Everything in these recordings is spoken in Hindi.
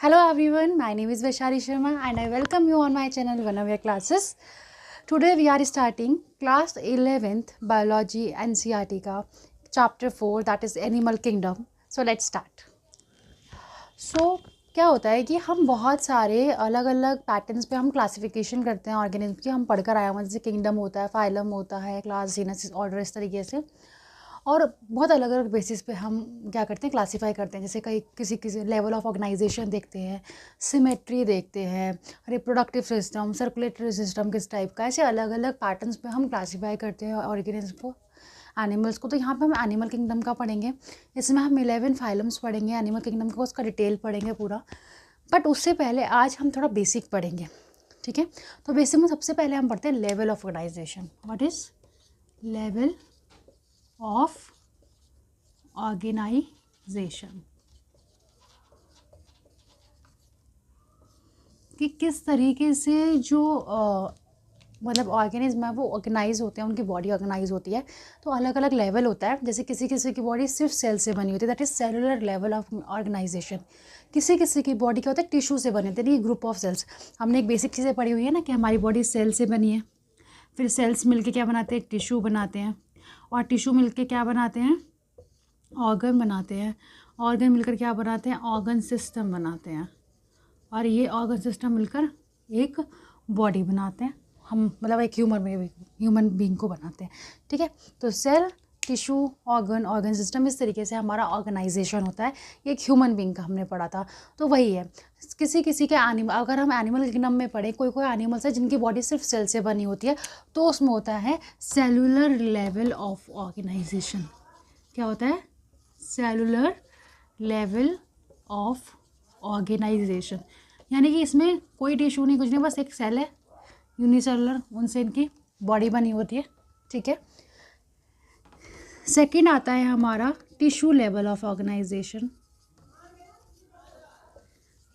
Hello everyone, my name is Vaishali Sharma and I welcome you on my channel One of Your Classes. Today we are starting class 11th Biology NCERT का chapter 4 that is Animal Kingdom. So let's start. So क्या होता है कि हम बहुत सारे अलग अलग पैटर्न्स पे हम क्लासिफिकेशन करते हैं ऑर्गेनिज्म की, हम पढ़कर आए हुए हैं जैसे किंगडम होता है, फाइलम होता है, क्लास, जीनस, ऑर्डर, इस तरीके से। और बहुत अलग अलग बेसिस पे हम क्या करते हैं, क्लासीफाई करते हैं। जैसे कई किसी लेवल ऑफ ऑर्गेनाइजेशन देखते हैं, सिमेट्री देखते हैं, रिप्रोडक्टिव सिस्टम, सर्कुलेटरी सिस्टम किस टाइप का, ऐसे अलग अलग पैटर्न्स पे हम क्लासीफाई करते हैं ऑर्गेनिज्म को, एनिमल्स को। तो यहाँ पे हम एनिमल किंगडम का पढ़ेंगे। इसमें हम 11 फाइलम्स पढ़ेंगे एनिमल किंगडम का, उसका डिटेल पढ़ेंगे पूरा। बट उससे पहले आज हम थोड़ा बेसिक पढ़ेंगे, ठीक है। तो बेसिक में सबसे पहले हम पढ़ते हैं level of organization. What is level of organization, कि किस तरीके से जो मतलब ऑर्गेनिज्म है वो ऑर्गेनाइज होते हैं, उनकी बॉडी ऑर्गेनाइज होती है। तो अलग अलग लेवल होता है। जैसे किसी किसी की बॉडी सिर्फ सेल से बनी होती है, that is cellular level of organization. किसी किसी की बॉडी क्या होता है, टिश्यू से बनी होती है, ये ग्रुप ऑफ सेल्स। हमने एक बेसिक चीज़ें पढ़ी हुई है ना कि हमारी बॉडी सेल से बनी है, फिर सेल्स मिलके क्या बनाते हैं, टिश्यू बनाते हैं, और टिश्यू मिलके क्या बनाते हैं, ऑर्गन बनाते हैं, ऑर्गन मिलकर क्या बनाते हैं, ऑर्गन सिस्टम बनाते हैं, और ये ऑर्गन सिस्टम मिलकर एक बॉडी बनाते हैं। हम मतलब एक ह्यूमन बीइंग को बनाते हैं, ठीक है। तो सेल, टिश्यू, ऑर्गन सिस्टम, इस तरीके से हमारा ऑर्गेनाइजेशन होता है। ये एक ह्यूमन बीइंग का हमने पढ़ा था। तो वही है, किसी किसी के एनिमल, अगर हम एनिमल किंगडम में पढ़ें, कोई कोई एनिमल्स है जिनकी बॉडी सिर्फ सेल से बनी होती है, तो उसमें होता है सेलुलर लेवल ऑफ ऑर्गेनाइजेशन। क्या होता है, सेलुलर लेवल ऑफ ऑर्गेनाइजेशन। यानी कि इसमें कोई टिश्यू नहीं, कुछ नहीं, बस एक सेल है यूनिसेलुलर, उनसे इनकी बॉडी बनी होती है, ठीक है। सेकंड आता है हमारा टिश्यू लेवल ऑफ ऑर्गेनाइजेशन,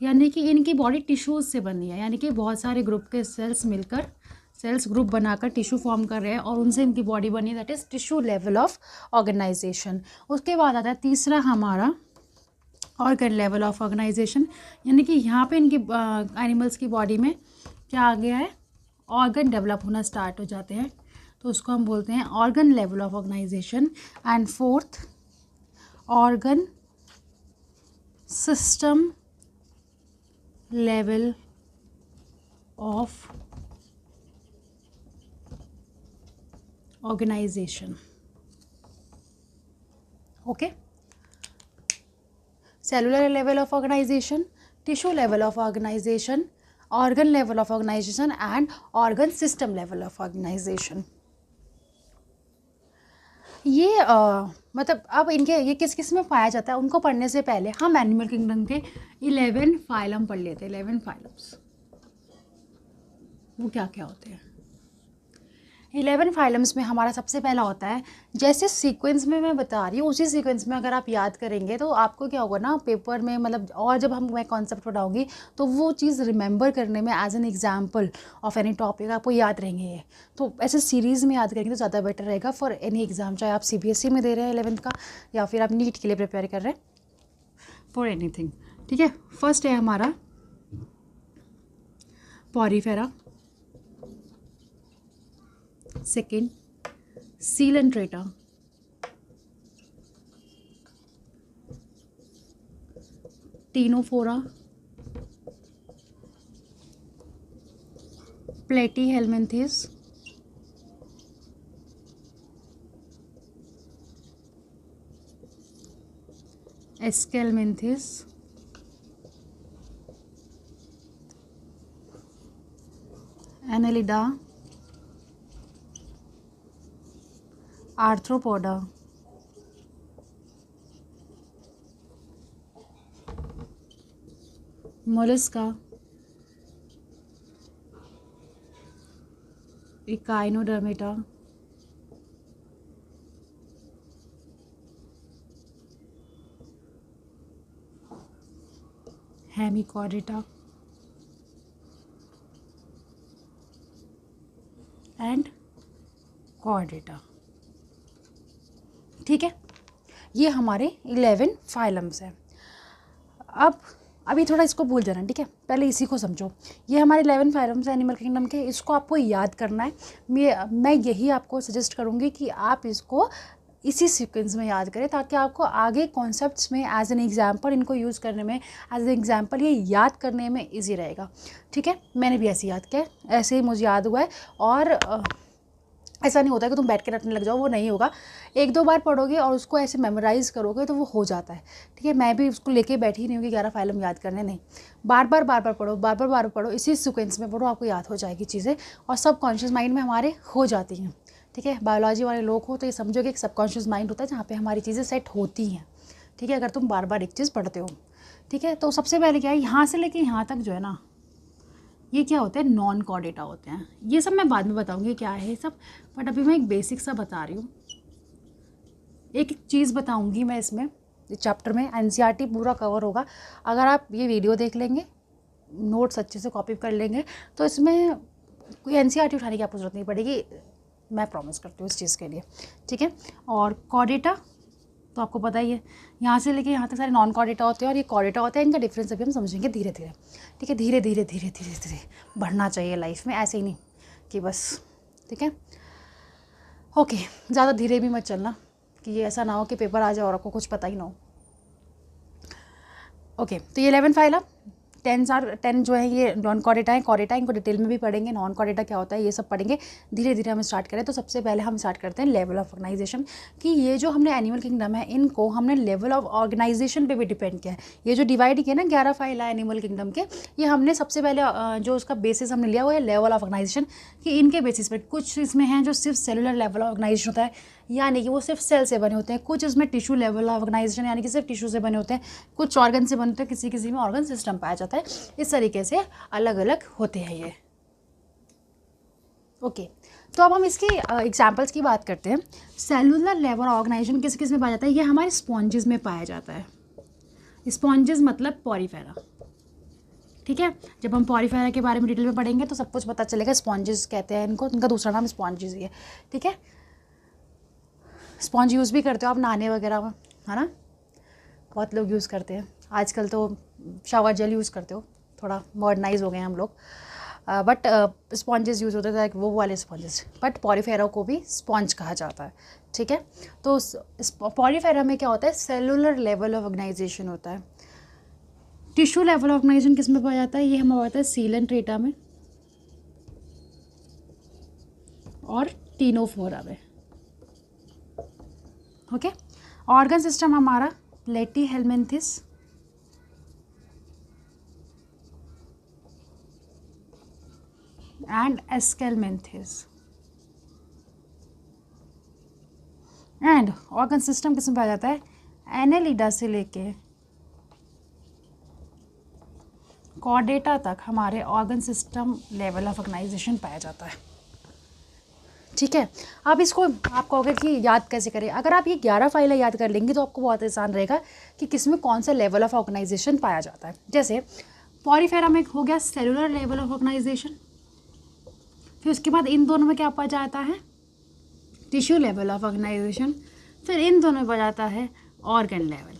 यानी कि इनकी बॉडी टिश्यूज से बनी है, यानी कि बहुत सारे ग्रुप के सेल्स मिलकर, सेल्स ग्रुप बनाकर टिश्यू फॉर्म कर रहे हैं और उनसे इनकी बॉडी बनी है, that is tissue level of organization. उसके बाद आता है तीसरा हमारा ऑर्गन लेवल ऑफ ऑर्गेनाइजेशन, यानी कि यहाँ पे इनकी एनिमल्स की बॉडी में क्या आ गया है, ऑर्गन डेवलप होना स्टार्ट हो जाते हैं, तो उसको हम बोलते हैं organ level of organization. And fourth, organ system level of organization, okay. Cellular level of organization, tissue level of organization, organ level of organization and organ system level of organization. ये मतलब अब इनके ये किस किस में पाया जाता है, उनको पढ़ने से पहले हम एनिमल किंगडम के 11 फाइलम पढ़ लेते हैं। 11 फाइलम्स वो क्या क्या होते हैं। 11 फाइलम्स में हमारा सबसे पहला होता है, जैसे सीक्वेंस में मैं बता रही हूँ उसी सीक्वेंस में अगर आप याद करेंगे तो आपको क्या होगा ना, पेपर में मतलब, और जब मैं कॉन्सेप्ट पढ़ाऊँगी तो वो चीज़ रिमेंबर करने में as an example of any topic आपको याद रहेंगे ये। तो ऐसे सीरीज़ में याद करेंगे तो ज़्यादा बेटर रहेगा फॉर एनी एग्ज़ाम, चाहे आप CBSE में दे रहे हैं 11th का या फिर आप नीट के लिए प्रिपेयर कर रहे हैं, फॉर एनीथिंग, ठीक है। फर्स्ट है हमारा Porifera, second Coelenterata, Ctenophora, Platyhelminthes, Aschelminthes, Annelida, Arthropoda, Mollusca, Echinodermata, Hemichordata and Chordata, ठीक है। ये हमारे 11 फाइलम्स हैं। अब अभी थोड़ा इसको भूल जाना, ठीक है, पहले इसी को समझो। ये हमारे 11 फाइलम्स हैं एनिमल किंगडम के, इसको आपको याद करना है। मैं यही आपको सजेस्ट करूँगी कि आप इसको इसी सीक्वेंस में याद करें, ताकि आपको आगे कॉन्सेप्ट्स में एज एन एग्जाम्पल इनको यूज़ करने में, एज एन एग्जाम्पल ये याद करने में ईजी रहेगा, ठीक है। मैंने भी ऐसे याद किया है, ऐसे ही मुझे याद हुआ है। और ऐसा नहीं होता है कि तुम बैठ के रटने लग जाओ, वो नहीं होगा। 1-2 बार पढ़ोगे और उसको ऐसे मेमोराइज़ करोगे तो वो हो जाता है, ठीक है। मैं भी उसको लेके बैठी नहीं हूँ कि 11 फाइलम याद करने, नहीं, बार बार पढ़ो, बार बार पढ़ो, इसी सीक्वेंस में पढ़ो, आपको याद हो जाएगी चीज़ें और सबकॉन्शियस माइंड में हमारे हो जाती हैं, ठीक है। बायोलॉजी वाले लोग हो तो ये समझोगे कि सबकॉन्शियस माइंड होता है जहाँ पे हमारी चीज़ें सेट होती हैं, ठीक है, अगर तुम बार बार एक चीज़ पढ़ते हो, ठीक है। तो सबसे पहले क्या है, यहाँ से लेके यहाँ तक जो है ना, ये क्या होते हैं, नॉन कॉर्डेटा होते हैं। ये सब मैं बाद में बताऊँगी क्या है ये सब, बट अभी मैं एक बेसिक सा बता रही हूँ। एक एक चीज़ बताऊँगी मैं इसमें, इस चैप्टर में एनसीईआरटी पूरा कवर होगा। अगर आप ये वीडियो देख लेंगे, नोट्स अच्छे से कॉपी कर लेंगे, तो इसमें कोई एनसीईआरटी उठाने की आपको ज़रूरत नहीं पड़ेगी, मैं प्रॉमिस करती हूँ इस चीज़ के लिए, ठीक है। और कॉर्डेटा तो आपको पता ही है, यहाँ से लेके यहाँ तक सारे नॉन कॉर्डेटा होते हैं और ये कॉर्डेटा होते हैं। इनका डिफरेंस अभी हम समझेंगे धीरे धीरे, ठीक है। धीरे धीरे धीरे धीरे धीरे बढ़ना चाहिए लाइफ में, ऐसे ही नहीं कि बस, ठीक है। ओके, ज़्यादा धीरे भी मत चलना कि ये ऐसा ना हो कि पेपर आ जाए और आपको कुछ पता ही ना हो। ओके, तो ये 11 फाइल अब 10 जो है ये नॉन कॉर्डेटा है। कॉर्डेटा इनको डिटेल में भी पढ़ेंगे, नॉन कॉर्डेटा क्या होता है ये सब पढ़ेंगे। धीरे धीरे हम स्टार्ट करें तो सबसे पहले हम स्टार्ट करते हैं लेवल ऑफ ऑर्गेनाइजेशन, कि ये जो हमने एनिमल किंगडम है इनको हमने लेवल ऑफ ऑर्गेनाइजेशन पे भी डिपेंड किया है। ये जो डिवाइड किया ना 11 फाइल है एनिमल किंगडम के, ये हमने सबसे पहले जो उसका बेसिस हमने लिया वो है लेवल ऑफ ऑर्गेनाइजेशन, कि इनके बेसिस पर कुछ इसमें हैं जो सिर्फ सेलुलर लेवल ऑफ ऑर्गेनाइजेशन होता है, यानी कि वो सिर्फ सेल से बने होते हैं। कुछ इसमें टिश्यू लेवल ऑफ ऑर्गेनाइजेशन यानी कि सिर्फ टिश्यू से बने होते हैं, कुछ ऑर्गन से बनते हैं, किसी किसी में ऑर्गन सिस्टम पाया जाता है। इस तरीके से अलग अलग होते हैं ये। ओके, तो अब हम इसकी एग्जांपल्स की बात करते हैं। सेलुलर लेवल ऑर्गेनाइजेशन किस किस में पाया जाता है, ये हमारे स्पॉन्जेस में पाया जाता है। स्पॉन्जेस मतलब पॉरीफेरा, ठीक है। जब हम पॉरीफेरा के बारे में डिटेल में पढ़ेंगे तो सब कुछ पता चलेगा। स्पॉन्जेस कहते हैं इनको, इनका दूसरा नाम स्पॉन्जेस ही है, ठीक है। स्पॉन्ज यूज़ भी करते हो आप नहाने वगैरह में, है ना, बहुत लोग यूज़ करते हैं। आजकल तो शावर जेल यूज़ करते हो, थोड़ा मॉडर्नाइज हो गए हैं हम लोग, बट स्पॉन्जेस यूज़ होते थे वो वाले स्पॉन्जेस, बट पॉरीफेरा को भी स्पॉन्ज कहा जाता है, ठीक है। तो पॉरीफेरा में क्या होता है, सेलुलर लेवल ऑफ ऑर्गेनाइजेशन होता है। टिश्यू लेवल ऑफ ऑर्गेनाइजेशन किस में पाया जाता है, ये हमें पाया जाता है सीलेंट्रेटा में और टीनोफोरा में, ओके। ऑर्गन सिस्टम हमारा Platyhelminthes and Aschelminthes. And organ system किस में पाया जाता है, एनेलिडा से लेके कॉर्डेटा तक हमारे organ system level of organization पाया जाता है, ठीक है। अब इसको आप कहोगे कि याद कैसे करें, अगर आप ये 11 फाइलें याद कर लेंगे तो आपको बहुत आसान रहेगा कि किसमें कौन सा लेवल ऑफ ऑर्गेनाइजेशन पाया जाता है। जैसे पॉरीफेरा में हो गया सेलुलर लेवल ऑफ ऑर्गेनाइजेशन, फिर उसके बाद इन दोनों में क्या पाया जाता है, टिश्यू लेवल ऑफ ऑर्गेनाइजेशन, फिर इन दोनों में पाया जाता है ऑर्गन लेवल,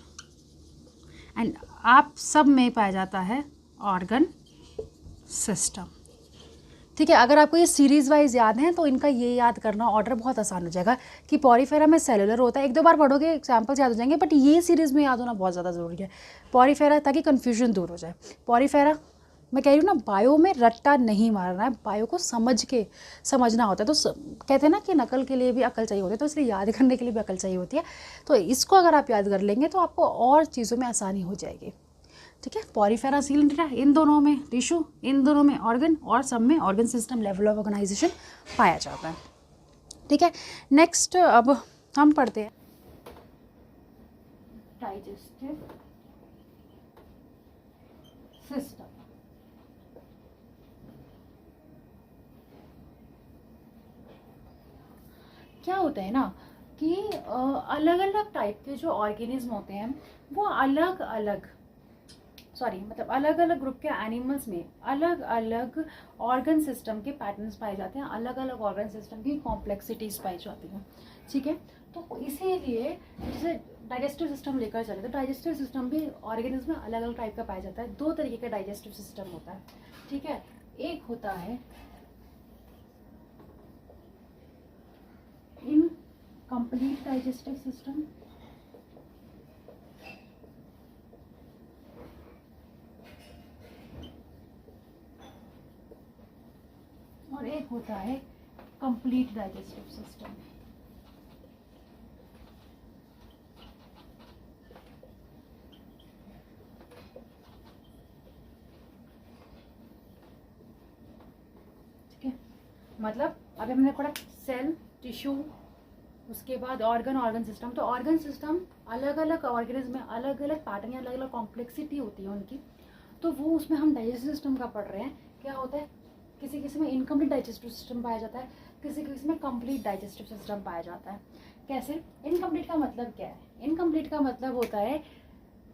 एंड आप सब में पाया जाता है ऑर्गन सिस्टम, ठीक है। अगर आपको ये सीरीज़ वाइज याद है तो इनका ये याद करना ऑर्डर बहुत आसान हो जाएगा कि पॉरीफेरा में सेलुलर होता है। 1-2 बार पढ़ोगे एग्जाम्पल्स याद हो जाएंगे, बट ये सीरीज़ में याद होना बहुत ज़्यादा ज़रूरी है पॉरीफेरा, ताकि कन्फ्यूजन दूर हो जाए। पॉरीफेरा मैं कह रही हूँ ना, बायो में रट्टा नहीं मारना है, बायो को समझ के समझना होता है। तो कहते हैं ना कि नकल के लिए भी अकल चाहिए होती है, तो इसलिए याद करने के लिए भी अकल चाहिए होती है। तो इसको अगर आप याद कर लेंगे तो आपको और चीज़ों में आसानी हो जाएगी, ठीक है। पॉरीफेरा सीलेंट्रेटा, इन दोनों में टिश्यू, इन दोनों में ऑर्गन, और सब में organ system level of organization पाया जाता है, ठीक है। नेक्स्ट अब हम पढ़ते हैं डाइजेस्टिव सिस्टम। क्या होता है ना कि अलग अलग टाइप के जो ऑर्गेनिज्म होते हैं वो अलग अलग अलग अलग ग्रुप के एनिमल्स में अलग अलग ऑर्गन सिस्टम के पैटर्न्स पाए जाते हैं, अलग अलग ऑर्गन सिस्टम की कॉम्प्लेक्सिटीज़ पाई जाती हैं, ठीक है। तो इसीलिए जैसे डाइजेस्टिव सिस्टम लेकर चले तो डाइजेस्टिव सिस्टम भी ऑर्गेनिज्म में अलग अलग टाइप का पाया जाता है। दो तरीके का डाइजेस्टिव सिस्टम होता है, ठीक है। एक होता है इनकम्प्लीट डाइजेस्टिव सिस्टम, और एक होता है कंप्लीट डाइजेस्टिव सिस्टम। मतलब अभी हमने पढ़ा सेल, टिश्यू, उसके बाद ऑर्गन सिस्टम। तो ऑर्गन सिस्टम अलग अलग ऑर्गेनिज्म में अलग अलग पैटर्न या अलग अलग कॉम्प्लेक्सिटी होती है उनकी, तो वो उसमें हम डाइजेस्टिव सिस्टम का पढ़ रहे हैं। क्या होता है, किसी किसी में इनकम्प्लीट डाइजेस्टिव सिस्टम पाया जाता है, किसी किसी में कंप्लीट डाइजेस्टिव सिस्टम पाया जाता है। कैसे? इनकम्प्लीट का मतलब क्या है? इनकम्प्लीट का मतलब होता है,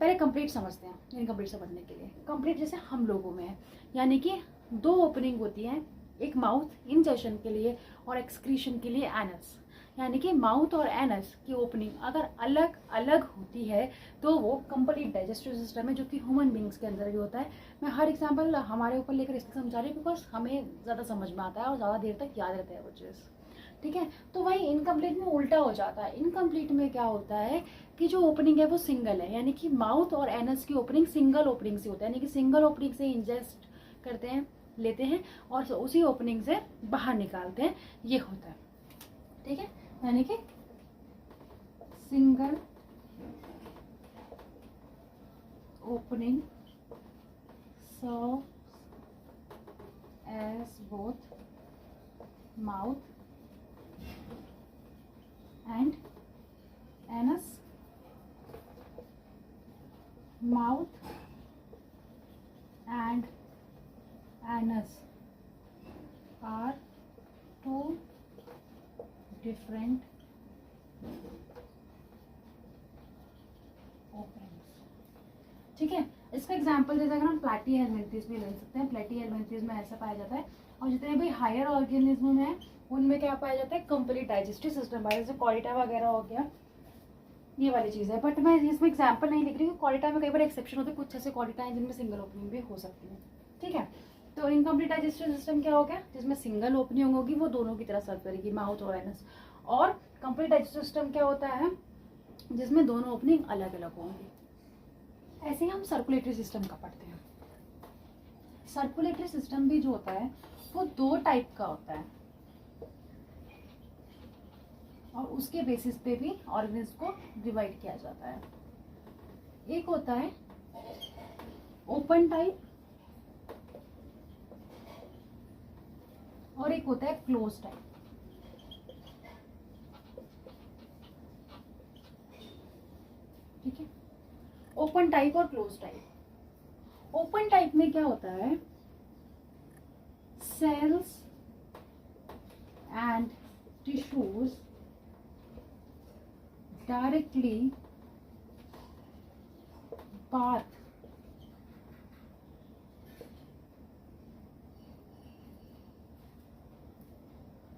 पहले कंप्लीट समझते हैं। इनकम्प्लीट समझने के लिए, कंप्लीट जैसे हम लोगों में है, यानी कि दो ओपनिंग होती है, एक माउथ इंजेशन के लिए और एक्सक्रीशन के लिए एनस। यानी कि माउथ और एनस की ओपनिंग अगर अलग अलग होती है तो वो कंप्लीट डाइजेस्टिव सिस्टम है, जो कि ह्यूमन बींग्स के अंदर भी होता है। मैं हर एग्जाम्पल हमारे ऊपर लेकर इसलिए समझा रही हूँ बिकॉज हमें ज़्यादा समझ में आता है और ज़्यादा देर तक याद रहता है वो चीज़, ठीक है। तो वही इनकम्प्लीट में उल्टा हो जाता है। इनकम्प्लीट में क्या होता है कि जो ओपनिंग है वो सिंगल है, यानी कि माउथ और एनस की ओपनिंग सिंगल ओपनिंग से होता है, यानी कि सिंगल ओपनिंग से इंजेस्ट करते हैं, लेते हैं और उसी ओपनिंग से बाहर निकालते हैं, ये होता है, ठीक है। यानी कि single opening serve as both mouth and anus, mouth and anus are two different openings, ठीक है। इसका एग्जांपल जैसे अगर हम प्लेटी हेलमिंथ्रिस भी ले सकते हैं। प्लेटी हेलमिंथ्रिस में ऐसा पाया जाता है, और जितने भी हायर ऑर्गेनिज्म हैं उनमें क्या पाया जाता है, कंप्लीट डाइजेस्टिव सिस्टम पाया, जैसे कॉरिटा वगैरह हो गया, ये वाली चीज़ है। बट मैं इसमें एग्जाम्पल नहीं लिख रही हूँ, कॉरिटा में कई बार एक्सेप्शन होते हैं, कुछ ऐसे कॉरिटा हैं जिनमें सिंगल ओपनिंग भी हो सकती है, ठीक है। तो इनकम्प्लीट डाइजेस्टिव सिस्टम क्या हो गया, जिसमें सिंगल ओपनिंग होगी, वो दोनों की तरह सर्व करेगी, माउथ और एनस। और कंप्लीट डाइजेस्टिव सिस्टम क्या होता है, जिसमें दोनों ओपनिंग अलग अलग होंगी। ऐसे ही हम सर्कुलेटरी सिस्टम का पढ़ते हैं। सर्कुलेटरी सिस्टम भी जो होता है वो दो टाइप का होता है, और उसके बेसिस पे भी ऑर्गेनिज्म को डिवाइड किया जाता है। एक होता है ओपन टाइप और एक होता है क्लोज टाइप, ठीक है। ओपन टाइप और क्लोज टाइप। ओपन टाइप में क्या होता है, cells and tissues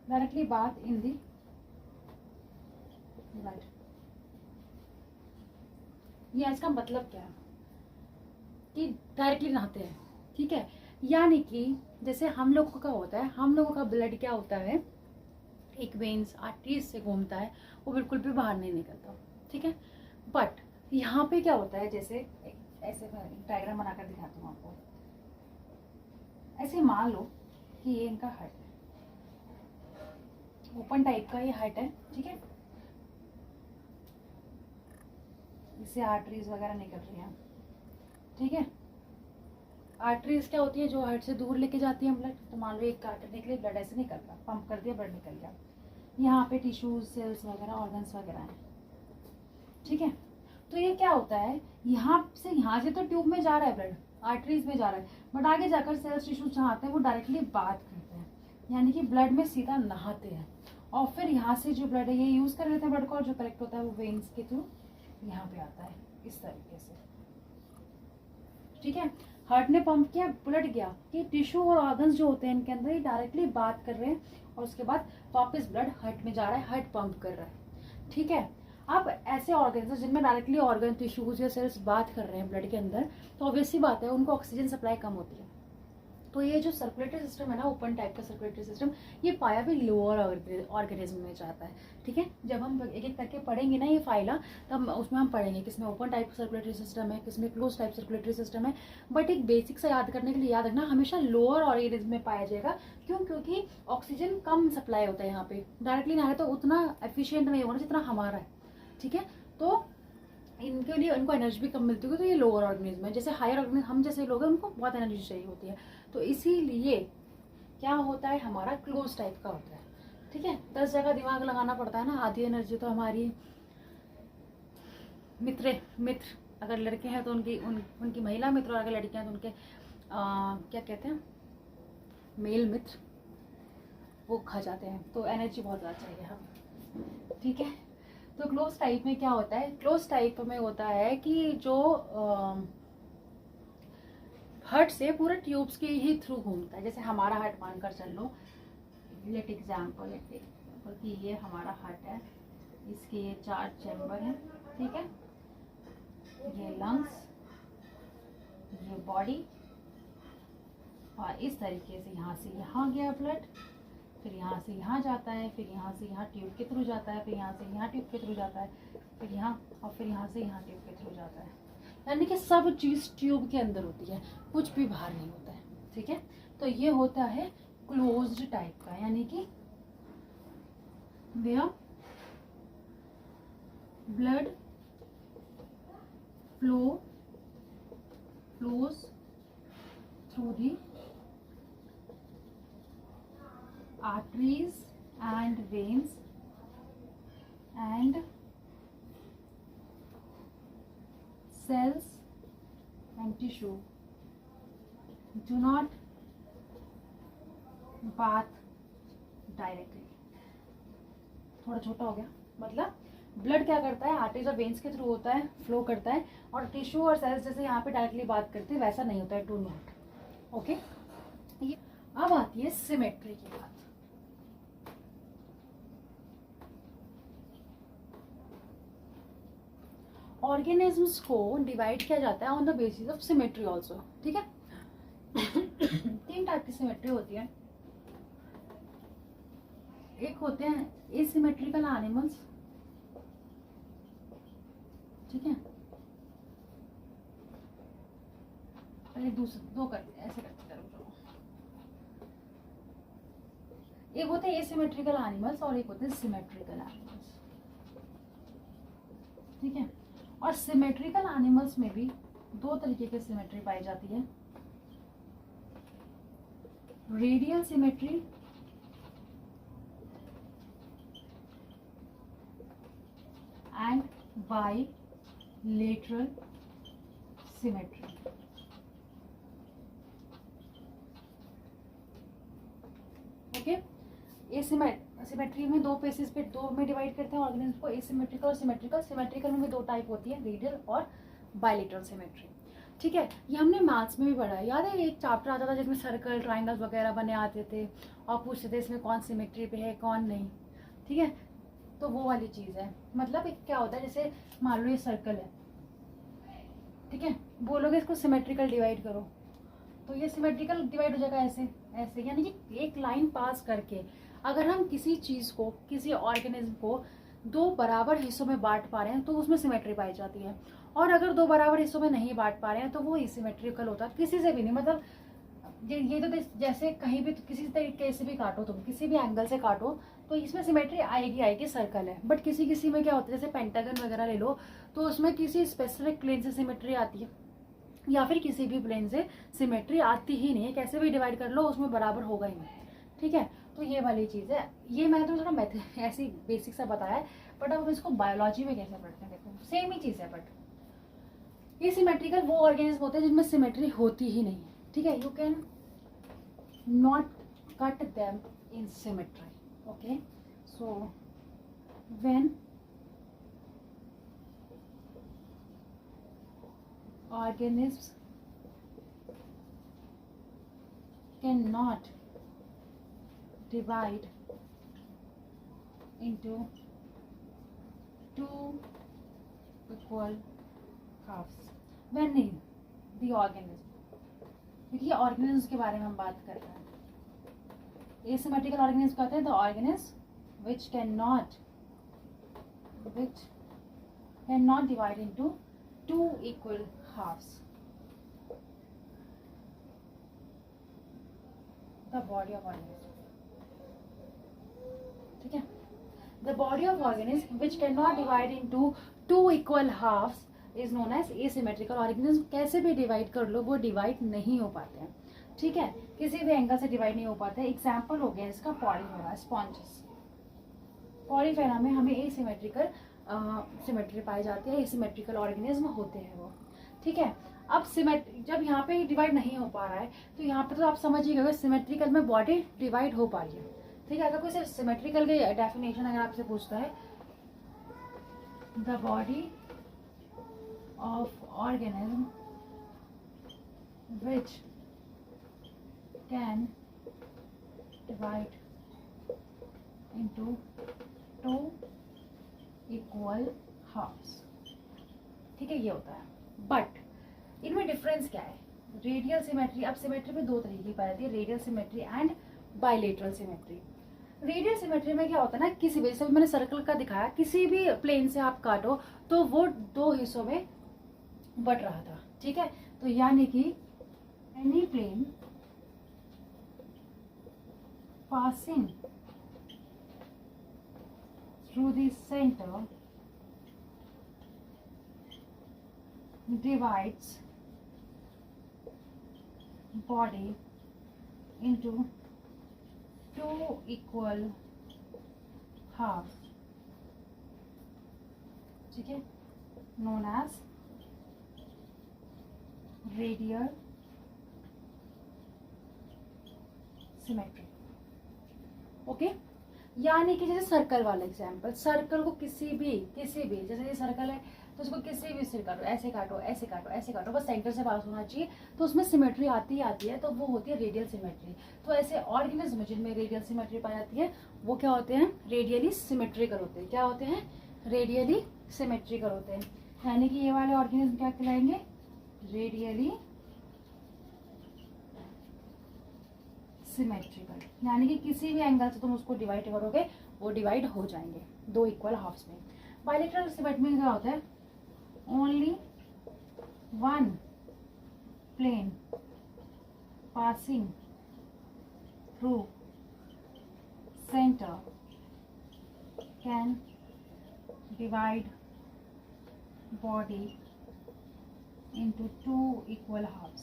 directly bath in the blood। ये इसका मतलब क्या है कि डायरेक्टली नहाते हैं, ठीक है। यानी कि जैसे हम लोगों का होता है, हम लोगों का ब्लड क्या होता है, एक वेन्स आर्टरीज से घूमता है, वो बिल्कुल भी बाहर नहीं निकलता, ठीक है। बट यहाँ पे क्या होता है, जैसे ऐसे मैं डायग्राम बनाकर दिखाती हूँ आपको। ऐसे मान लो कि ये इनका हार्ट है, ओपन टाइप का ये हार्ट है, ठीक है। इससे आर्टरीज वगैरह निकल रही हैं, ठीक है। आर्टरीज क्या होती है, जो हार्ट से दूर लेके जाती है ब्लड। तो मान लो एक काटने के लिए ब्लड ऐसे निकल रहा, पंप कर दिया, ब्लड निकल गया। यहाँ पे टिश्यूज, सेल्स वगैरह, ऑर्गन्स वगैरह हैं, ठीक है। तो ये क्या होता है, यहाँ से तो ट्यूब में जा रहा है ब्लड, आर्टरीज में जा रहा है, बट आगे जाकर सेल्स, टिश्यूज जहाँ आते हैं वो डायरेक्टली बात करते हैं, यानी कि ब्लड में सीधा नहाते हैं। और फिर यहाँ से जो ब्लड है ये यूज कर लेते हैं ब्लड को, और जो कलेक्ट होता है वो वेन्स के थ्रू यहाँ पे आता है, इस तरीके से, ठीक है। हार्ट ने पंप किया, ब्लड गया, ये टिश्यू और ऑर्गन्स जो होते हैं इनके अंदर ये डायरेक्टली बात कर रहे हैं, और उसके बाद वापस ब्लड हार्ट में जा रहा है, हार्ट पंप कर रहा है, ठीक है। आप ऐसे ऑर्गन्स जिनमें डायरेक्टली ऑर्गन टिश्यूज या सेल्स बात कर रहे हैं ब्लड के अंदर, तो ऑब्वियसली बात है उनको ऑक्सीजन सप्लाई कम होती है। तो ये जो सर्कुलेटरी सिस्टम है ना, ओपन टाइप का सर्कुलेटरी सिस्टम, ये पाया भी लोअर ऑर्गेनिज्म में जाता है। ठीक है, जब हम एक एक करके पढ़ेंगे ना ये फाइला, तब उसमें हम पढ़ेंगे किसमें ओपन टाइप का सर्कुलेटरी सिस्टम है, किसमें क्लोज टाइप सर्कुलेटरी सिस्टम है। बट एक बेसिक सा याद करने के लिए याद रखना, हमेशा लोअर ऑर्गेनिज्म में पाया जाएगा। क्यों? क्योंकि ऑक्सीजन कम सप्लाई होता है यहाँ पे, डायरेक्टली ना है तो उतना एफिशिएंट नहीं होगा जितना हमारा है। ठीक है, तो इनके लिए उनको एनर्जी भी कम मिलती होगी, तो ये लोअर ऑर्गेनिज्म है। जैसे हायर ऑर्गेनिज्म हम जैसे लोग हैं उनको बहुत एनर्जी चाहिए होती है, तो इसीलिए क्या होता है हमारा क्लोज टाइप का होता है। ठीक है, 10 जगह दिमाग लगाना पड़ता है ना, आधी एनर्जी तो हमारी मित्र अगर लड़के हैं तो उनकी महिला मित्र, और अगर लड़कियां तो उनके क्या कहते हैं मेल मित्र, वो खा जाते हैं। तो एनर्जी बहुत ज़्यादा चाहिए हम। ठीक है, तो क्लोज टाइप में क्या होता है, क्लोज टाइप में होता है कि जो हार्ट से पूरे ट्यूब्स के ही थ्रू घूमता है। जैसे हमारा हार्ट मानकर चल लो, लेट एग्जाम्पल कि ये हमारा हार्ट है, इसके ये 4 चैम्बर हैं। ठीक है, ये लंग्स, ये बॉडी, और इस तरीके से यहाँ से यहाँ गया ब्लड, फिर यहाँ से यहाँ जाता है, फिर यहाँ से यहाँ ट्यूब के थ्रू जाता है, फिर यहाँ से यहाँ ट्यूब के थ्रू जाता है, फिर यहाँ, और फिर यहाँ से यहाँ ट्यूब के थ्रू जाता है। यानी कि सब चीज़ ट्यूब के अंदर होती है, कुछ भी बाहर नहीं होता है। ठीक है, तो ये होता है क्लोज्ड टाइप का, यानी कि where blood flows through the arteries and veins and cells and tissue do not bath directly। थोड़ा छोटा हो गया, मतलब ब्लड क्या करता है, आर्टरीज और वेन्स के थ्रू होता है, फ्लो करता है, और टिश्यू और सेल्स जैसे यहाँ पे डायरेक्टली बात करते हैं वैसा नहीं होता है, डू नॉट। ओके, अब आती है सिमेट्री की बात। ऑर्गेनिजम्स को डिवाइड किया जाता है on the basis of symmetry also. ठीक है, 3 टाइप की सिमेट्री होती है। एक होते हैं एसिमेट्रिकल एनिमल्स। ठीक है, पहले दो करते ऐसे करते करो। एक होते हैं एसिमेट्रिकल एनिमल्स और एक होते हैं सिमेट्रिकल एनिमल्स। ठीक है, और सिमेट्रिकल एनिमल्स में भी 2 तरीके की सिमेट्री पाई जाती है, radial symmetry and bilateral symmetry. Okay, symmetry में 2 पेसेस पे 2 में डिवाइड करते हैं ऑर्गेनिज्म को, एसिमेट्रिकल और सिमेट्रिकल। सिमेट्रिकल में भी 2 टाइप होती है, रेडियल और बाइलेटरल सिमेट्री। ठीक है, ये हमने मैथ्स में भी पढ़ा है। याद है एक चैप्टर आता था जिसमें सर्कल ट्राइंगल्स वगैरह बने आते थे और पूछते थे इसमें कौन सिमेट्री पे है कौन नहीं। ठीक है, तो वो वाली चीज़ है। मतलब एक क्या होता है, जैसे मान लो ये सर्कल है, ठीक है, बोलोगे इसको सिमेट्रिकल डिवाइड करो तो ये सिमेट्रिकल डिवाइड हो जाएगा ऐसे ऐसे। यानी कि एक लाइन पास करके अगर हम किसी चीज़ को, किसी ऑर्गेनिज्म को 2 बराबर हिस्सों में बांट पा रहे हैं तो उसमें सिमेट्री पाई जाती है, और अगर 2 बराबर हिस्सों में नहीं बांट पा रहे हैं तो वो एसिमेट्रिकल होता है। किसी से भी नहीं, मतलब ये तो जैसे कहीं भी किसी तरीके से भी काटो, तुम किसी भी एंगल से काटो तो इसमें सिमेट्री आएगी, सर्कल है। बट किसी किसी में क्या होता है, जैसे पेंटागन वगैरह ले लो तो उसमें किसी स्पेसिफिक प्लेन से सिमेट्री आती है, या फिर किसी भी प्लेन से सिमेट्री आती ही नहीं है। कैसे भी डिवाइड कर लो उसमें बराबर होगा ही नहीं। ठीक है, तो ये वाली चीज़ है। ये मैंने तो थोड़ा मैथ ऐसी बेसिक सा बताया है, बट अब हम इसको बायोलॉजी में कैसे पढ़ते हैं, देखो सेम ही चीज़ है। बट ये सिमेट्रिकल वो ऑर्गेनिज्म होते हैं जिनमें सिमेट्री होती ही नहीं है। ठीक है, you can not cut them in symmetry. Okay, so when organisms cannot divide into two equal halves when नहीं द ऑर्गेनिज्म, क्योंकि ये ऑर्गेनिज्म के बारे में हम बात कर रहे हैं। एसिमेट्रिकल ऑर्गेनिज्म कहते हैं the organism which cannot divide into two equal halves. The body of organism, ठीक है, the body of organism which cannot divide into two equal halves is known as asymmetrical organism. कैसे भी डिवाइड कर लो वो डिवाइड नहीं हो पाते हैं, ठीक है, किसी भी एंगल से डिवाइड नहीं हो पाते। एग्जाम्पल हो गया इसका पॉलीफेरा, स्पॉन्जेस। पॉलीफेरा में हमें एसिमेट्रिकल सिमेट्री पाई जाती है, एसिमेट्रिकल ऑर्गेनिज्म होते हैं वो, ठीक है। अब जब यहाँ पे डिवाइड नहीं हो पा रहा है तो यहाँ पे तो आप समझिएगा सिमेट्रिकल में बॉडी डिवाइड हो पा रही है, ठीक है। अगर कोई सिर्फ सिमेट्रिकल की डेफिनेशन अगर आपसे पूछता है, the body of organism which can divide into two equal halves, ठीक है, ये होता है। बट इनमें डिफरेंस क्या है? रेडियल सिमेट्री, अब सिमेट्री में दो तरीके की पाई जाती है, radial symmetry and bilateral symmetry. Radial symmetry में क्या होता है ना, किसी भी, जैसे मैंने सर्कल का दिखाया, किसी भी प्लेन से आप काटो तो वो दो हिस्सों में बट रहा था, ठीक है। तो यानी कि any plane passing through the center divides body into two equal halves, ठीक है, known as radial symmetry, okay. यानी कि जैसे सर्कल वाला एग्जाम्पल, सर्कल को किसी भी जैसे ये सर्कल है तो उसको किसी भी से काटो, ऐसे काटो, ऐसे काटो, ऐसे काटो, बस सेंटर से पास होना चाहिए, तो उसमें सिमेट्री आती है, तो वो होती है रेडियल सिमेट्री। तो ऐसे ऑर्गेनिज्म जिनमें रेडियल सिमेट्री पाई जाती है वो क्या होते हैं? रेडियली सिमेट्रिकल होते हैं। क्या होते हैं? रेडियली सिमेट्रिकल होते हैं। यानी कि ये वाले ऑर्गेनिज्म क्या कहलाएंगे? रेडियली सिमेट्रिकल, यानी कि किसी भी एंगल से तुम उसको डिवाइड करोगे वो डिवाइड हो जाएंगे दो इक्वल हाफ्स में। बायलेटरल सिमेट्री में क्या होता है? Only one plane passing through centre can divide body into two equal halves,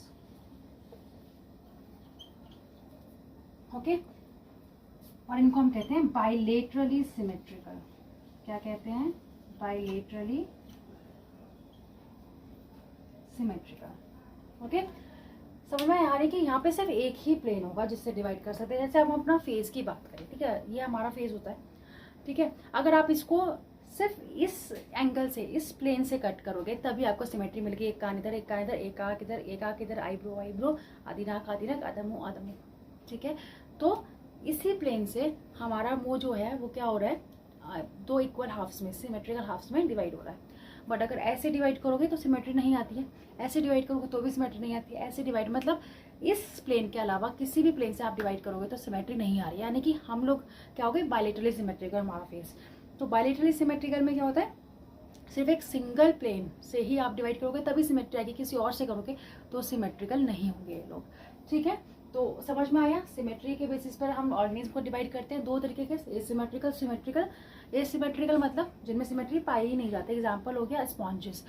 okay. और इनको हम कहते हैं बाइलेटरली सिमेट्रिकल। क्या कहते हैं? Bilaterally symmetrical, okay. समझ में आ रही कि यहाँ पे सिर्फ एक ही प्लेन होगा जिससे डिवाइड कर सकते हैं। जैसे हम अपना फेस की बात करें, ठीक है, ये हमारा फेस होता है, ठीक है। अगर आप इसको सिर्फ इस एंगल से, इस प्लेन से कट करोगे तभी आपको सिमेट्री मिलेगी। एक कान इधर, एक कान इधर, एक आँख इधर, एक आँख इधर, आईब्रो, आधी नाक, आधा मुंह, आधा मुंह, ठीक है। तो इसी प्लेन से हमारा मुंह जो है वो क्या हो रहा है? दो इक्वल हाफ्स में, सिमेट्रिकल हाफ्स में डिवाइड हो रहा है। बट अगर ऐसे डिवाइड करोगे तो सिमेट्री नहीं आती है, ऐसे डिवाइड करोगे तो भी सिमेट्री नहीं आती है। ऐसे डिवाइड मतलब इस प्लेन के अलावा किसी भी प्लेन से आप डिवाइड करोगे तो सिमेट्री नहीं आ रही है। यानी कि हम लोग क्या हो गए? बायलेटरली सिमेट्रिकल हमारा फेस। तो बायलेटरली सिमेट्रिकल में क्या होता है? सिर्फ एक सिंगल प्लेन से ही आप डिवाइड करोगे तभी सिमेट्री आएगी, किसी और से करोगे तो सिमेट्रिकल नहीं होंगे ये लोग, ठीक है। तो समझ में आया? सिमेट्री के बेसिस पर हम ऑर्गेनिज्म को डिवाइड करते हैं दो तरीके के, एसिमेट्रिकल, सिमेट्रिकल। एसिमेट्रिकल मतलब जिनमें सिमेट्री पाई ही नहीं जाती। एग्जांपल हो गया स्पॉन्जेस।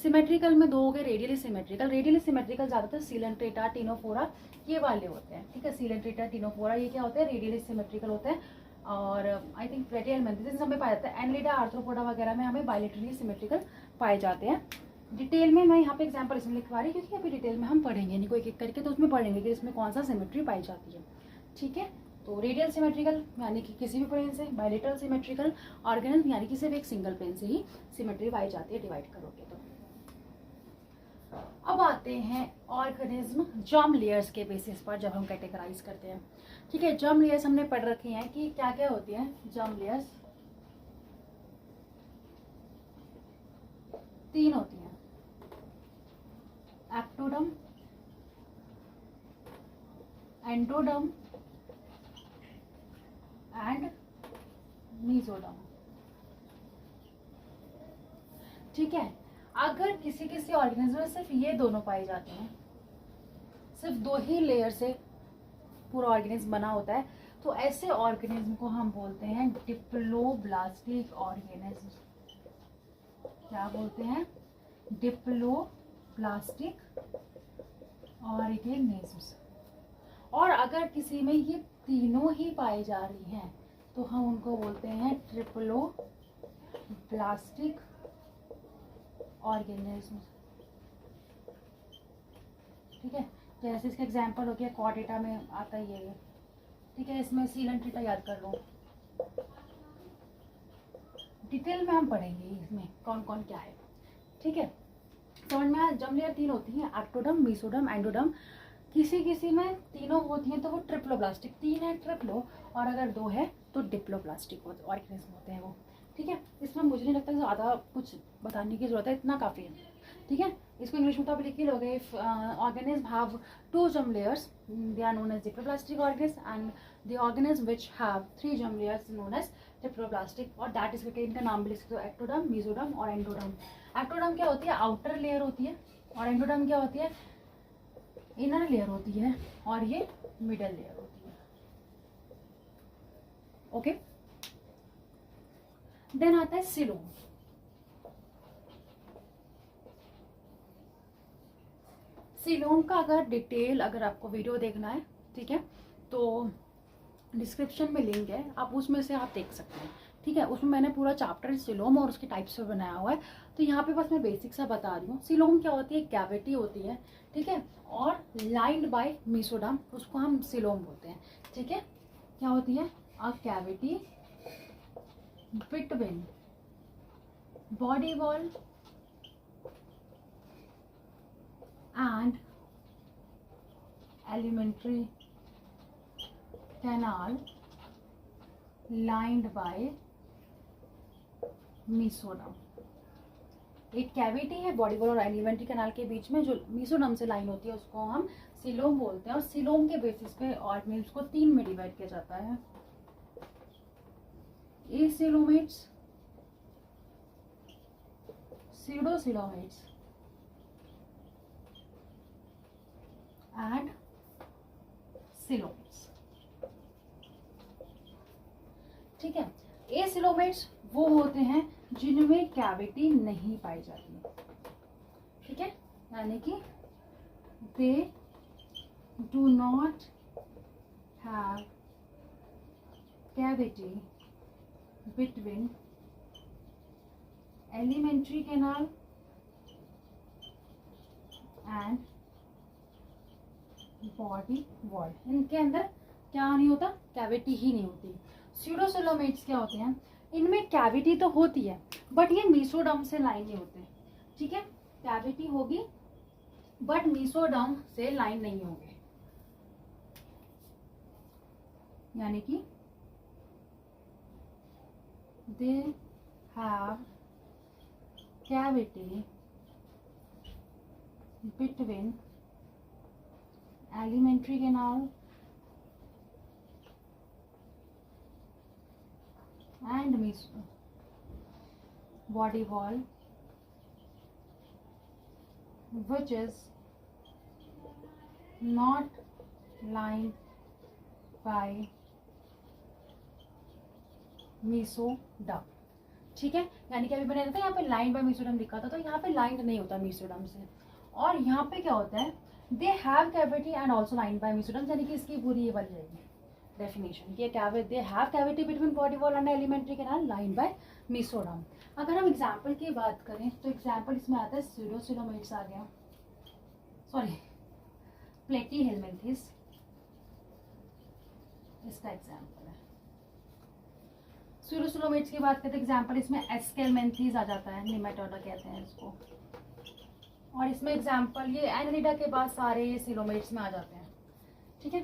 सिमेट्रिकल में दो हो गए रेडियली सिमेट्रिकल। रेडियली सिमेट्रिकल ज़्यादातर सीलेंट्रेटा, टिनोफोरा ये वाले होते हैं, ठीक है। सीलेंट्रेटा, टिनोफोरा ये क्या होते हैं? रेडियली सिमेट्रिकल होते हैं। और आई थिंक प्लेटियलमेंथिस हमें पाया जाता है। एनलिडा, आर्थ्रोपोडा वगैरह में हमें बायलेटरली सिमेट्रिकल पाए जाते हैं। डिटेल में मैं यहाँ पे एग्जांपल इसमें लिखवा रही क्योंकि अभी डिटेल में हम पढ़ेंगे नहीं, कोई एक करके तो उसमें पढ़ेंगे कि इसमें कौन सा सिमेट्री पाई जाती है, ठीक है। तो रेडियल सिमेट्रिकल यानी कि किसी भी प्लेन से, बायलेटरल सिमेट्रिकल ऑर्गेनिज्म यानी कि सिर्फ एक सिंगल प्लेन से ही सिमेट्री पाई जाती है डिवाइड करोगे तो। अब आते हैं ऑर्गेनिज्म जर्म लेयर्स के बेसिस पर जब हम कैटेगराइज करते हैं, ठीक है। जर्म लेयर्स हमने पढ़ रखी हैं कि क्या क्या होती हैं जर्म लेयर्स। तीन होती हैं, एक्टोडर्म, एंडोडर्म एंड मेसोडर्म। ठीक है, अगर किसी किसी ऑर्गेनिज्म में सिर्फ ये दोनों पाए जाते हैं, सिर्फ दो ही लेयर से पूरा ऑर्गेनिज्म बना होता है, तो ऐसे ऑर्गेनिज्म को हम बोलते हैं डिप्लोब्लास्टिक ऑर्गेनिज्म। क्या बोलते हैं? Diploblastic organisms. और अगर किसी में ये तीनों ही पाई जा रही हैं तो हम उनको बोलते हैं ट्रिप्लोब्लास्टिक ऑर्गेनिज्म। ठीक है, जैसे इसका एग्जांपल हो गया कॉर्डेटा में आता ही है ये। ठीक है, इसमें सीलेंट्रेटा याद कर लो, डिटेल में हम पढ़ेंगे इसमें कौन कौन क्या है। ठीक है, समझ में आया? जर्म लेयर तीन होती हैं, एक्टोडर्म, मेसोडर्म, एंडोडर्म। किसी किसी में तीनों होती हैं तो वो ट्रिप्लोब्लास्टिक, तीन है ट्रिप्लो, और अगर दो है तो डिप्लोब्लास्टिक ऑर्गेनिज्म होते हैं वो। ठीक है, इसमें मुझे नहीं लगता ज़्यादा कुछ बताने की जरूरत है, इतना काफ़ी है। ठीक है, इसको इंग्लिश में तो आप लिख ही लोगे। Organism have two germ layers, they are known as diploblastic organism, and the organism which have three germ layers known as diploblastic, और दैट इज करके इनका नाम भी लिख सकते हो, एक्टोडर्म, मेसोडर्म और एंडोडर्म। एक्टोडर्म क्या होती है? आउटर लेयर होती है, और एंडोडर्म क्या होती है? इनर लेयर होती है, और ये मिडल लेयर होती है। ओके, देन आता है सिलोम। सिलोम का अगर डिटेल, अगर आपको वीडियो देखना है, ठीक है, तो डिस्क्रिप्शन में लिंक है, आप उसमें से आप देख सकते हैं। ठीक है, उसमें मैंने पूरा चैप्टर सिलोम और उसके टाइप्स पे बनाया हुआ है। तो यहाँ पे बस मैं बेसिक सा बता रही हूँ। सिलोम क्या होती है? कैविटी होती है, ठीक है, और लाइंड बाय मेसोडर्म, उसको हम सिलोम बोलते हैं। ठीक है, क्या होती है? A cavity between body wall and alimentary canal lined by mesoderm. एक कैविटी है बॉडी वॉल और एलिमेंट्री कैनाल के बीच में, जो मेसोडर्म से लाइन होती है, उसको हम सिलोम बोलते हैं। और सिलोम के बेसिस पे ऑर्गेनिज्म को तीन में डिवाइड किया जाता है, एसिलोमेट्स, स्यूडोसिलोमेट्स एंड सिलोमेट्स। ठीक है, एसिलोमेट्स वो होते हैं जिनमें कैविटी नहीं पाई जाती। ठीक है, यानी कि they do not have cavity between alimentary canal and body wall. इनके अंदर क्या नहीं होता? कैविटी ही नहीं होती। स्यूडोसिलोमेट्स क्या होते हैं? इनमें कैविटी तो होती है, बट ये मेसोडर्म से लाइन नहीं होते। ठीक है, कैविटी होगी बट मेसोडर्म से लाइन नहीं होंगे, यानी कि they have cavity between alimentary canal and body wall, which is not lined by mesoderm. ठीक है, यानी कि अभी मैंने था यहाँ पे लाइन बाय मेसोडर्म लिखा था, तो यहाँ पे लाइन नहीं होता मेसोडर्म से। और यहाँ पे क्या होता है? They have cavity and also line by mesoderm, यानी कि इसकी पूरी ये बन जाएगी डेफिनेशन, ये they have cavity between body wall and alimentary canal lined by mesoderm. अगर हम एग्जांपल की बात करें तो एग्जांपल इसमें आता है स्यूडोसिलोमेट्स आ गया, सॉरी प्लेटीहेलमिन्थेस, इसका एग्जांपल है। स्यूडोसिलोमेट्स की बात करते हैं एग्जांपल इसमें एस्केलमेंथेस आ जाता है, निमेटोडा कहते हैं इसको। और इसमें एग्जांपल ये एनालिडा के बाद सारे ये सिलोमेट्स में आ जाते हैं। ठीक है,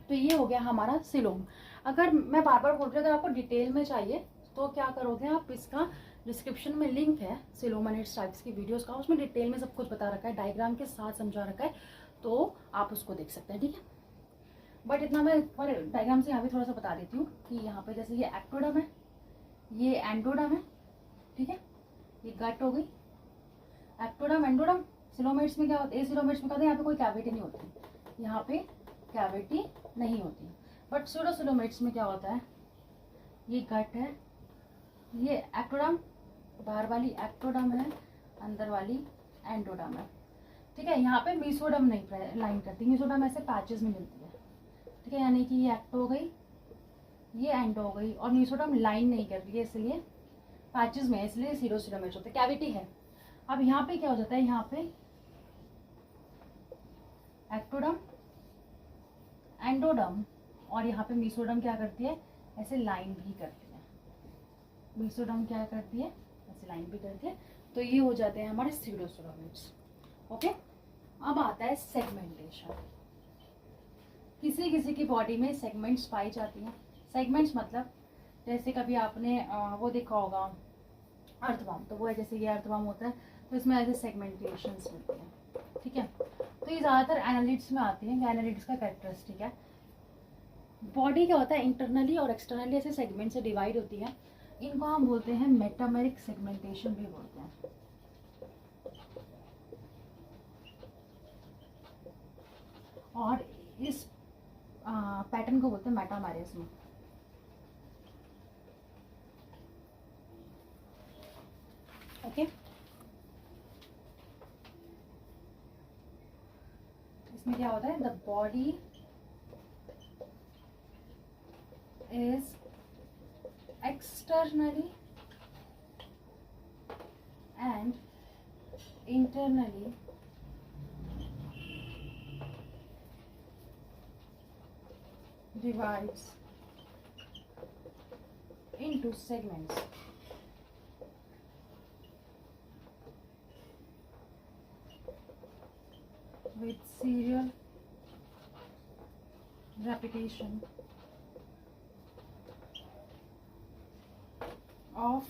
तो ये हो गया हमारा सिलोम। अगर मैं बार बार बोल रही हूँ, अगर आपको डिटेल में चाहिए तो क्या करोगे आप? इसका डिस्क्रिप्शन में लिंक है सिलोमनेट्स टाइप्स की वीडियोस का, उसमें डिटेल में सब कुछ बता रखा है, डायग्राम के साथ समझा रखा है, तो आप उसको देख सकते हैं, ठीक है। बट इतना मैं डायग्राम से यहाँ पे थोड़ा सा बता देती हूँ कि यहाँ पे जैसे ये एक्टोडम है, ये एंडोडम है, ठीक है। ये गट हो गई, एक्टोडम एंडोडम। सिलोमेट्स में क्या होता है, सिलोमेट्स में क्या होता है, यहाँ पे कोई कैविटी नहीं होती, यहाँ पे कैविटी नहीं होती। बट सूडोसिलोमेट्स में क्या होता है, ये गट है, ये एक्टोडम, बाहर वाली एक्टोडम है, अंदर वाली एंडोडम है, ठीक है। यहाँ पे मीसोडम नहीं लाइन करती, मीसोडम ऐसे पैचेस में मिलती है, ठीक है। यानी कि ये एक्टो हो गई, ये एंडो हो गई, और मीसोडम लाइन नहीं कर रही है, इसलिए पैचेस में, इसलिए सीरोसिलोमेट्स होते हैं, कैविटी है। अब यहाँ पे क्या हो जाता है, यहाँ पे एक्टोडम एंडोडम, और यहाँ पे मीसोडम क्या करती है, ऐसे लाइन भी करती है। मीसोडम क्या करती है, ऐसे लाइन भी करती है। तो ये हो जाते हैं हमारे सीरोसिलोमेट्स, ओके। अब आता है सेगमेंटेशन। किसी किसी की बॉडी में सेगमेंट्स पाई जाती हैं। सेगमेंट्स मतलब जैसे कभी आपने वो देखा होगा अर्थवर्म, तो वो है जैसे ये अर्थवर्म होता है, तो इसमें ऐसे सेगमेंटेशंस मिलते हैं, ठीक है। तो ये ज़्यादातर एनालिड्स में आती हैं, एनालिड्स का कैरेक्टरिस्टिक है। बॉडी क्या होता है, इंटरनली और एक्सटर्नली ऐसे सेगमेंट से डिवाइड होती है। इनको हम बोलते हैं मेटामेरिक सेगमेंटेशन भी बोलते हैं। और इस पैटर्न को बोलते हैं मेटामेरिज्म। ओके, इसमें क्या होता है, the body is externally and internally divides into segments with serial repetition of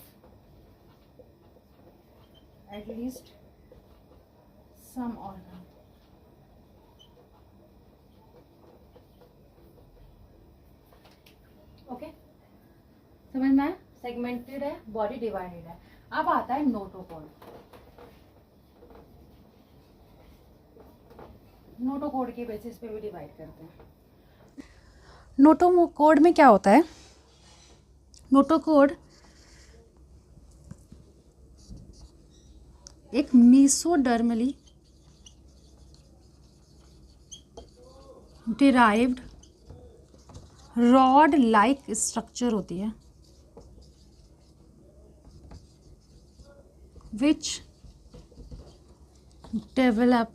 at least some organ. Okay, समझ में? सेगमेंटेड है, बॉडी डिवाइडेड है। अब आता है नोटोकॉर्ड। नोटोकॉर्ड के बेसिस पे भी डिवाइड करते हैं। नोटोकॉर्ड में क्या होता है, नोटोकॉर्ड एक मीसोडर्मली डिराइव्ड रॉड लाइक स्ट्रक्चर होती है, which develop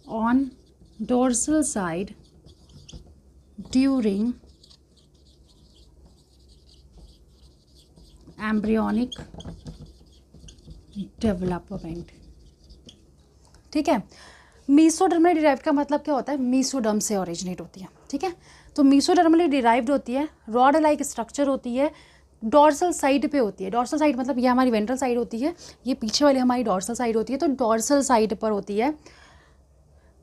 on dorsal side during embryonic development, ठीक है। मीसोडर्मली डिराइव्ड का मतलब क्या होता है, मीसोडर्म से ओरिजिनेट होती है, ठीक है। तो मीसोडर्मली डिराइव्ड होती है, रॉड लाइक स्ट्रक्चर होती है, डॉर्सल साइड पे होती है। डॉर्सल साइड मतलब ये हमारी वेंट्रल साइड होती है, ये पीछे वाली हमारी डॉर्सल साइड होती है, तो डॉर्सल साइड पर होती है।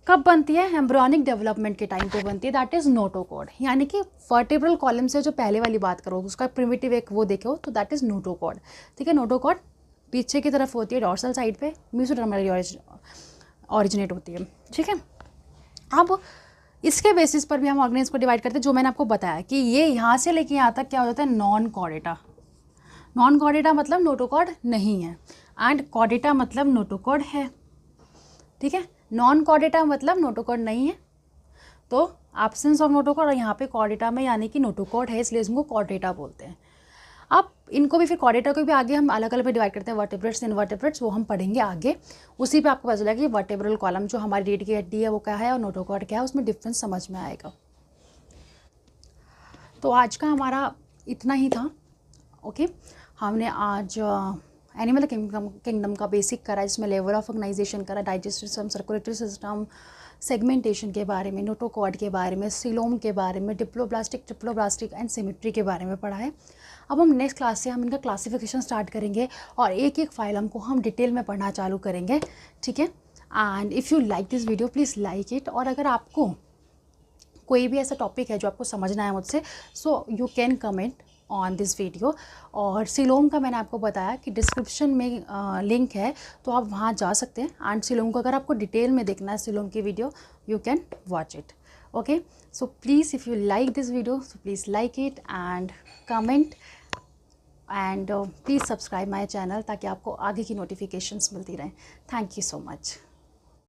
कब बनती है, एम्ब्रियोनिक डेवलपमेंट के टाइम पे बनती है, दैट इज नोटोकॉर्ड। यानी कि वर्टेब्रल कॉलम से जो पहले वाली बात करो, उसका प्रिमिटिव एक वो देखो, तो दैट इज नोटोकॉर्ड, ठीक है। नोटोकॉर्ड पीछे की तरफ होती है, डॉर्सल साइड पे, मीसोडर्मली ऑरिजिनेट होती है, ठीक है। अब इसके बेसिस पर भी हम ऑर्गेनिज्म को डिवाइड करते हैं, जो मैंने आपको बताया कि ये यहाँ से लेके यहाँ तक क्या हो जाता है, नॉन कॉर्डेटा। नॉन कॉर्डेटा मतलब नोटोकॉर्ड नहीं है, एंड कॉर्डेटा मतलब नोटोकॉर्ड है, ठीक है। नॉन कॉर्डेटा मतलब नोटोकॉर्ड नहीं है, तो एब्सेंस ऑफ नोटोकॉर्ड, और यहाँ पे कॉर्डेटा में यानी कि नोटोकॉर्ड है, इसलिए इसको कॉर्डेटा बोलते हैं। अब इनको भी फिर कॉर्डेटा को भी आगे हम अलग अलग में डिवाइड करते हैं, वर्टेब्रेट्स, इनवर्टेब्रेट्स, वो हम पढ़ेंगे आगे। उसी पे आपको पता चलेगा कि वर्टेब्रल कॉलम जो हमारी रीढ़ की हड्डी है वो क्या है और नोटोकॉर्ड क्या है, उसमें डिफरेंस समझ में आएगा। तो आज का हमारा इतना ही था, ओके। हमने आज एनिमल किंगडम का बेसिक करा, जिसमें लेवल ऑफ ऑर्गेनाइजेशन करा, digestive system, circulatory system, segmentation के बारे में, नोटोकॉर्ड के बारे में, सिलोम के बारे में, डिप्लोब्लास्टिक, ट्रिप्लोब्लास्टिक एंड सिमेट्री के बारे में पढ़ा है। अब हम नेक्स्ट क्लास से हम इनका क्लासिफिकेशन स्टार्ट करेंगे और एक एक फाइलम को हम डिटेल में पढ़ना चालू करेंगे, ठीक है। And if you like this video please like it, और अगर आपको कोई भी ऐसा टॉपिक है जो आपको समझना है मुझसे, so you can comment on this video. और सिलोम का मैंने आपको बताया कि डिस्क्रिप्शन में लिंक है, तो आप वहाँ जा सकते हैं। एंड सिलोम को अगर आपको डिटेल में देखना है सिलोम की video, you can watch it, okay. So please if you like this video so please like it and comment and please subscribe my channel, ताकि आपको आगे की नोटिफिकेशंस मिलती रहें। Thank you so much.